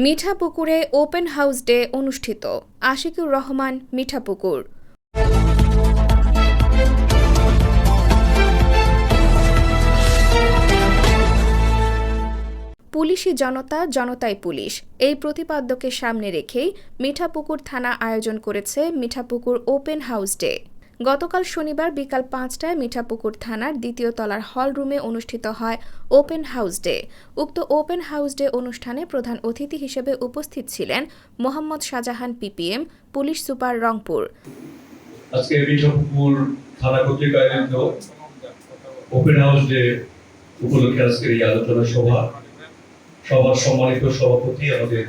মিঠাপুকুরে open house day অনুষ্ঠিত। আশিকুর রহমান, মিঠাপুকুর। পুলিশি জনতা, জনতাই পুলিশ, এই প্রতিপাদ্যকে সামনে রেখেই মিঠাপুকুর থানা আয়োজন করেছে মিঠাপুকুর ওপেন হাউস ডে। গতকাল শনিবার বিকাল ৫টায় মিঠাপুকুর থানার দ্বিতীয় তলার হল রুমে অনুষ্ঠিত হয় ওপেন হাউস ডে। উক্ত ওপেন হাউস ডে অনুষ্ঠানে প্রধান অতিথি হিসেবে উপস্থিত ছিলেন Mohammad Shahjahan PPM, police super, Rangpur. আজকে মিঠাপুকুর থানা কর্তৃক আয়োজিত ওপেন হাউস ডে উপলক্ষে আজকের এই আলোচনা সবার সম্মানিত সভাপতি আমাদের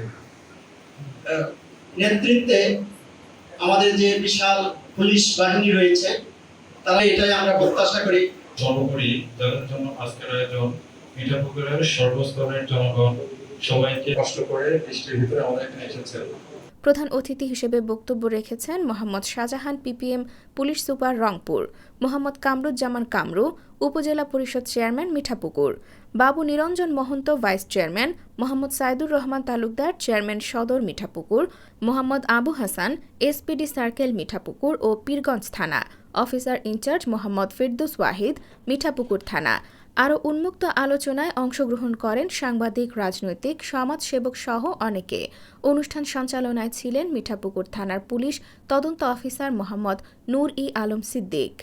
নেতৃত্বে আমাদের যে বিশাল পুলিশ বাহিনী রয়েছে, তারা এটাই আমরা প্রত্যাশা করি। সর্বোপরি যাদের জন্য আজকের আয়োজন, মিঠাপুকুরের সর্বস্তরের জনগণ সবাইকে কষ্ট করে বৃষ্টির ভিতরে আমাদের এখানে এসেছে। প্রধান অতিথি হিসেবে বক্তব্য রেখেছেন Mohammad Shahjahan PPM, police super, Rangpur, Mohammad Kamruzzaman Kamru, upazila parishad chairman, Mithapukur, Babu Niranjan Mohanta, vice chairman, Mohammad Saidur Rahman Talukdar, chairman Sadar, Mithapukur, Mohammad Abu Hasan, SPD circle, Mithapukur ও পীরগঞ্জ থানা, অফিসার ইনচার্জ মোহাম্মদ ফেরদৌস ওয়াহিদ, মিঠাপুকুর থানা। আরও উন্মুক্ত আলোচনায় অংশগ্রহণ করেন সাংবাদিক, রাজনৈতিক, সমাজসেবক সহ অনেকে। অনুষ্ঠান সঞ্চালনায় ছিলেন মিঠাপুকুর থানার পুলিশ তদন্ত অফিসার মোহাম্মদ নূর ই আলম সিদ্দিক।